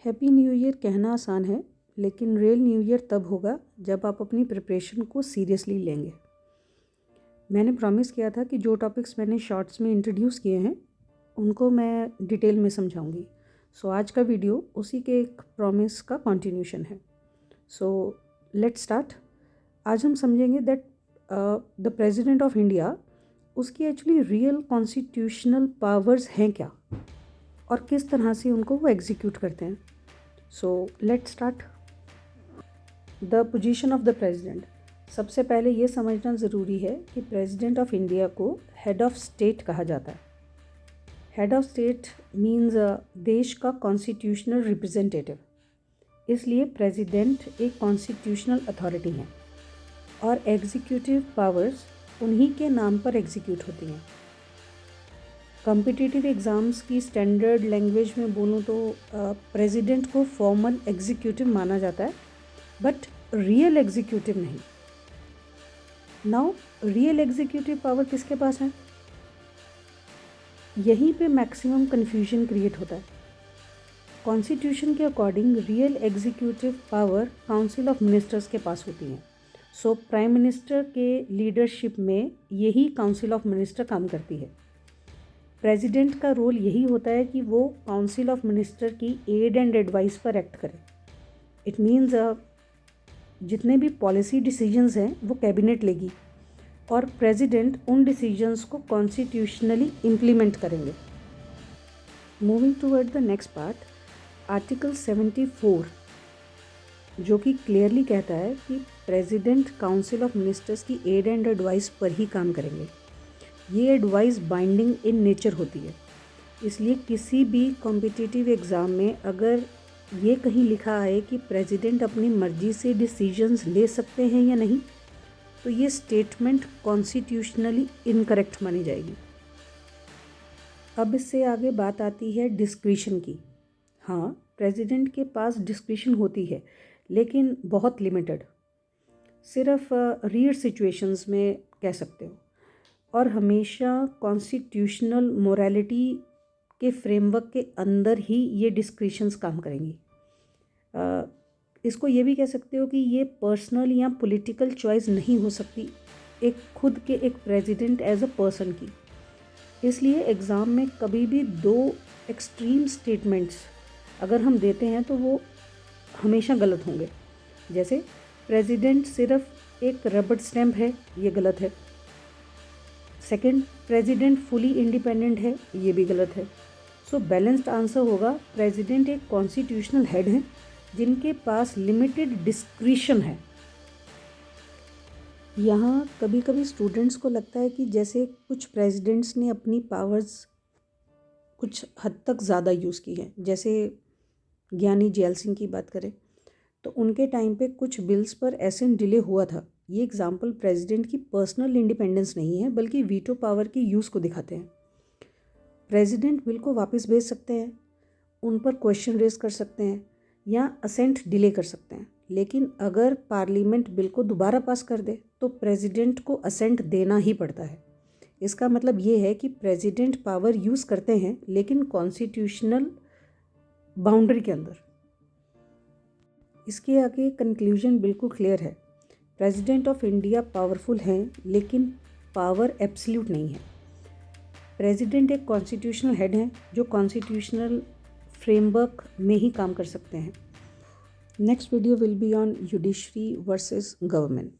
Happy new year कहना आसान है, लेकिन रियल न्यू ईयर तब होगा जब आप अपनी प्रिपरेशन को सीरियसली लेंगे। मैंने प्रॉमिस किया था कि जो टॉपिक्स मैंने शॉर्ट्स में इंट्रोड्यूस किए हैं उनको मैं डिटेल में समझाऊंगी। सो आज का वीडियो उसी के एक प्रॉमिस का कंटिन्यूशन है। So let's start. आज हम समझेंगे that the president of India, उसकी एक्चुअली रियल कॉन्स्टिट्यूशनल पावर्स हैं क्या और किस तरह से उनको वो एग्जीक्यूट करते हैं। So let's start. The position of the president. सबसे पहले ये समझना ज़रूरी है कि प्रेसिडेंट ऑफ इंडिया को हेड ऑफ स्टेट कहा जाता है। हेड ऑफ स्टेट मीन्स देश का कॉन्स्टिट्यूशनल रिप्रेजेंटेटिव। इसलिए प्रेसिडेंट एक कॉन्स्टिट्यूशनल अथॉरिटी हैं और एग्जीक्यूटिव पावर्स उन्हीं के नाम पर एग्जीक्यूट होती हैं। कॉम्पिटिटिव एग्ज़ाम्स की स्टैंडर्ड लैंग्वेज में बोलूँ तो प्रेसिडेंट को फॉर्मल एग्जीक्यूटिव माना जाता है, बट रियल एग्जीक्यूटिव नहीं। नाउ रियल एग्जीक्यूटिव पावर किसके पास है? यहीं पे मैक्सिमम कन्फ्यूजन क्रिएट होता है। कॉन्स्टिट्यूशन के according real executive power council of ministers के पास होती हैं। सो प्राइम मिनिस्टर के लीडरशिप में यही काउंसिल ऑफ मिनिस्टर काम करती है। प्रेसिडेंट का रोल यही होता है कि वो काउंसिल ऑफ मिनिस्टर की एड एंड एडवाइस पर एक्ट करे। इट मीन्स जितने भी पॉलिसी डिसीजंस हैं वो कैबिनेट लेगी और प्रेसिडेंट उन डिसीजंस को कॉन्स्टिट्यूशनली इम्प्लीमेंट करेंगे। Moving toward the next part, article 74 जो कि क्लियरली कहता है कि प्रेसिडेंट काउंसिल ऑफ मिनिस्टर्स की एड एंड एडवाइस पर ही काम करेंगे। ये एडवाइस बाइंडिंग इन नेचर होती है। इसलिए किसी भी कॉम्पिटिटिव एग्ज़ाम में अगर ये कहीं लिखा है कि प्रेसिडेंट अपनी मर्जी से डिसीजंस ले सकते हैं या नहीं, तो ये स्टेटमेंट कॉन्स्टिट्यूशनली इनकरेक्ट मानी जाएगी। अब इससे आगे बात आती है डिस्क्रिशन की। हाँ, प्रेसिडेंट के पास डिस्क्रिशन होती है, लेकिन बहुत लिमिटेड। सिर्फ रेयर सिचुएशंस में कह सकते हो, और हमेशा कॉन्स्टिट्यूशनल मोरालिटी के फ्रेमवर्क के अंदर ही ये डिस्क्रिशंस काम करेंगी। इसको ये भी कह सकते हो कि ये पर्सनल या पॉलिटिकल चॉइस नहीं हो सकती एक खुद के एक प्रेसिडेंट एज अ पर्सन की। इसलिए एग्ज़ाम में कभी भी दो एक्सट्रीम स्टेटमेंट्स अगर हम देते हैं तो वो हमेशा गलत होंगे। जैसे प्रेसिडेंट सिर्फ एक रबड़ स्टैम्प है, ये गलत है। सेकंड, प्रेसिडेंट फुली इंडिपेंडेंट है, ये भी गलत है। सो बैलेंस्ड आंसर होगा प्रेसिडेंट एक कॉन्स्टिट्यूशनल हेड हैं जिनके पास लिमिटेड डिस्क्रिशन है। यहाँ कभी कभी स्टूडेंट्स को लगता है कि जैसे कुछ प्रेसिडेंट्स ने अपनी पावर्स कुछ हद तक ज़्यादा यूज़ की हैं। जैसे ज्ञानी जैल सिंह की बात करें तो उनके टाइम पे कुछ बिल्स पर एसेंट डिले हुआ था। ये एग्जाम्पल प्रेसिडेंट की पर्सनल इंडिपेंडेंस नहीं है, बल्कि वीटो पावर की यूज़ को दिखाते हैं। प्रेसिडेंट बिल को वापस भेज सकते हैं, उन पर क्वेश्चन रेज कर सकते हैं या असेंट डिले कर सकते हैं, लेकिन अगर पार्लियामेंट बिल को दोबारा पास कर दे तो प्रेसिडेंट को असेंट देना ही पड़ता है। इसका मतलब ये है कि प्रेसिडेंट पावर यूज़ करते हैं, लेकिन कॉन्स्टिट्यूशनल बाउंड्री के अंदर। इसके आगे कंक्लूजन बिल्कुल क्लियर है। प्रेसिडेंट ऑफ इंडिया पावरफुल हैं, लेकिन पावर एब्सोल्यूट नहीं है। प्रेसिडेंट एक कॉन्स्टिट्यूशनल हेड हैं जो कॉन्स्टिट्यूशनल फ्रेमवर्क में ही काम कर सकते हैं। Next video will be on judiciary versus government.